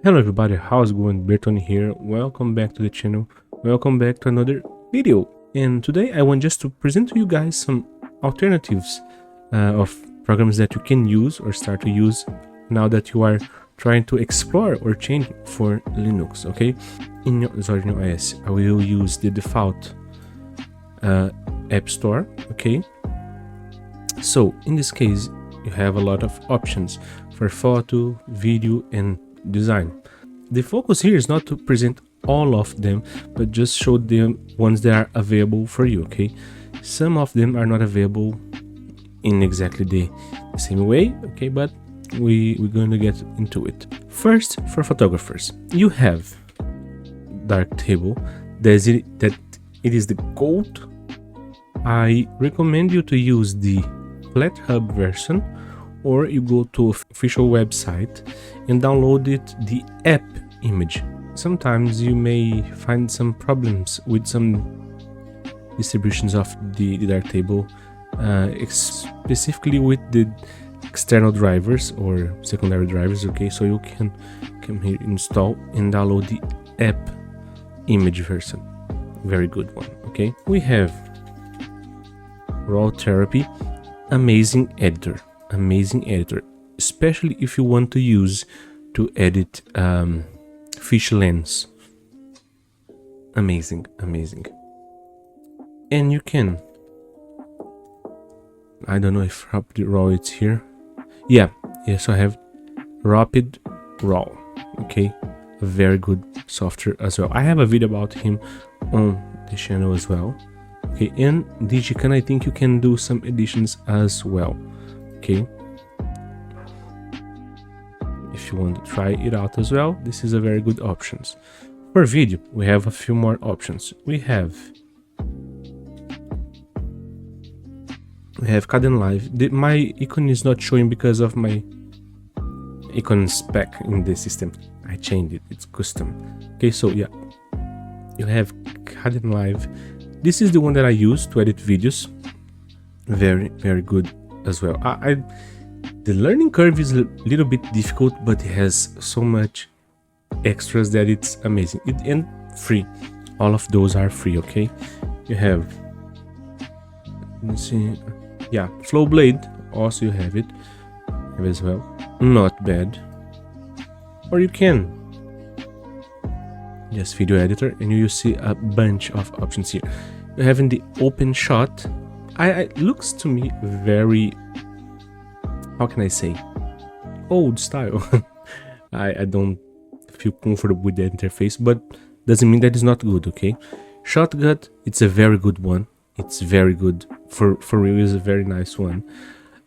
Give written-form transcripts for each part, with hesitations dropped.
Hello everybody, how's it going? Bertoni here. Welcome back to the channel. Welcome back to another video. And today I want just to present to you guys some alternatives of programs that you can use or start to use now that you are trying to explore or change for Linux, okay? In your OS, I will use the default App Store, okay? So in this case, you have a lot of options for photo, video, and design. The focus here is not to present all of them, but just show the ones that are available for you, okay? Some of them are not available in exactly the same way, okay, but we're going to get into it. First, for photographers, you have Darktable. That it is the GOAT. I recommend you to use the FlatHub version, or you go to official website and download it, the app image. Sometimes you may find some problems with some distributions of the Darktable, specifically with the external drivers or secondary drivers, okay? So you can come here, install and download the app image version. Very good one, okay? We have Raw Therapy, amazing editor, especially if you want to use to edit fish lens. Amazing. And you can, I don't know if Rapid Raw it's here. Yes, I have Rapid Raw, okay? A very good software as well. I have a video about him on the channel as well, okay? And Digican, I think you can do some editions as well, okay? If you want to try it out as well, this is a very good options. For video, we have a few more options. We have Kdenlive. My icon is not showing because of my icon spec in the system. I changed it, it's custom. Okay, so yeah, you have Kdenlive. This is the one that I use to edit videos. Very good as well. The learning curve is a little bit difficult, but it has so much extras that it's amazing. And free. All of those are free, okay? You have, let's see, yeah, Flowblade, also you have it as well. Not bad. Or you can just video editor, and you see a bunch of options here. You have in the open shot. It looks to me very, how can I say, old style. I don't feel comfortable with the interface, but doesn't mean that it's not good, okay? Shotgun, it's a very good one. It's very good. For real, it's a very nice one.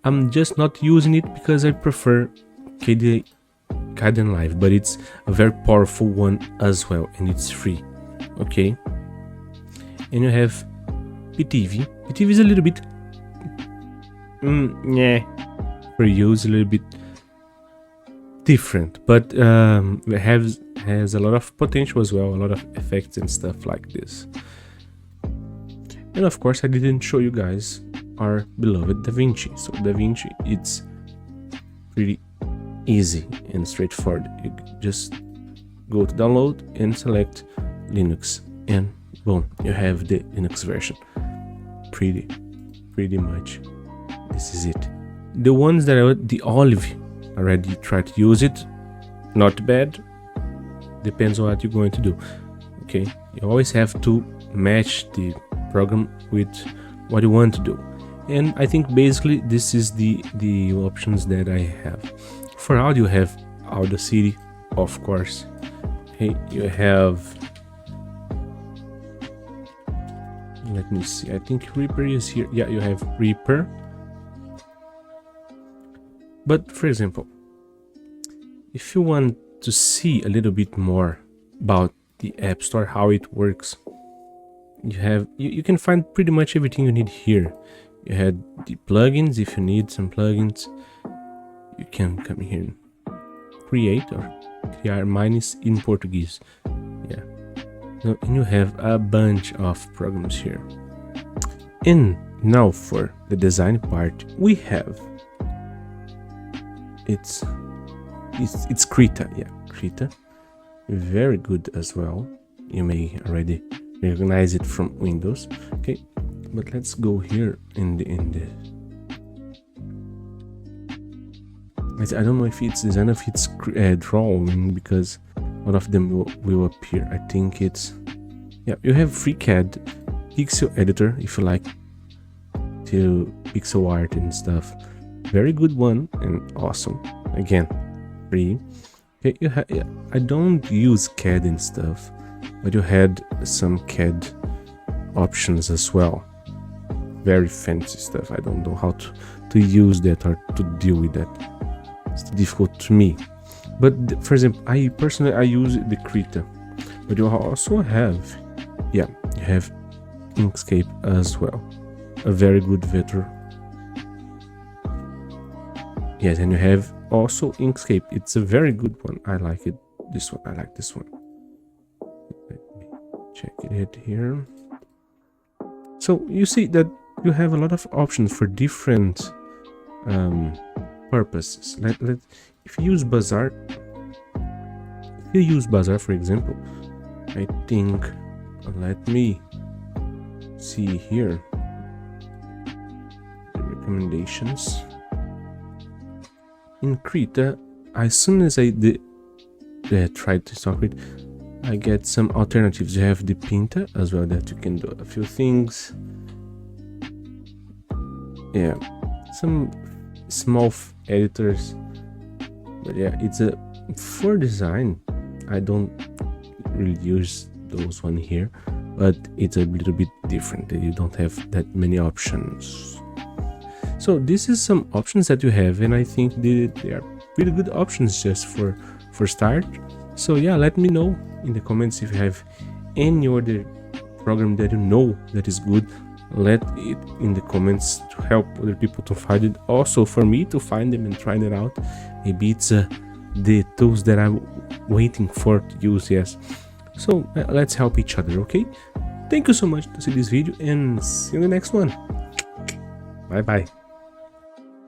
I'm just not using it because I prefer Kdenlive, but it's a very powerful one as well, and it's free, okay? And you have PTV. PTV is a little bit, for you is a little bit different, but it has a lot of potential as well, a lot of effects and stuff like this. And of course, I didn't show you guys our beloved DaVinci. So DaVinci, it's pretty easy and straightforward. You just go to download and select Linux, and boom, you have the Linux version. Pretty much this is it. The ones that the Olive already tried to use it, not bad. Depends on what you're going to do, okay? You always have to match the program with what you want to do, and I think basically this is the options that I have. For audio, you have Audacity, of course. Okay, you have, let me see, I think Reaper is here. Yeah, you have Reaper. But for example, if you want to see a little bit more about the App Store, how it works, you can find pretty much everything you need here. You had the plugins. If you need some plugins, you can come here and create, or criar. Mine is in Portuguese. Yeah. So, and you have a bunch of programs here. And now for the design part, we have it's Krita. Yeah, Krita. very good as well. You may already recognize it from Windows. Okay, but let's go here in the I don't know if it's design, if it's drawing, because one of them will appear. I think it's, yeah, you have FreeCAD pixel editor if you like to pixel art and stuff. Very good one and awesome. Again, free. Okay, yeah, I don't use CAD and stuff, but you had some CAD options as well. Very fancy stuff. I don't know how to use that or to deal with that. It's difficult to me. But for example, I personally use the Krita, but you also have, yeah, you have Inkscape as well, a very good vector. Yes, and you have also Inkscape. It's a very good one. I like it. This one, I like this one. Let me check it here. So you see that you have a lot of options for different purposes. If you use Bazaar, for example, I think, let me see here the recommendations. In Krita, as soon as I tried to install it, I get some alternatives. You have the Pinta as well, that you can do a few things. Yeah, some small editors, but yeah, it's a for design. I don't really use those one here, but it's a little bit different. You don't have that many options. So this is some options that you have, and I think they are really good options just for start. So yeah, let me know in the comments if you have any other program that you know that is good. Let it in the comments to help other people to find it, also for me to find them and try it out. Maybe it's the tools that I'm waiting for to use. Yes, so let's help each other. Okay, thank you so much to see this video, and see you in the next one. Bye bye.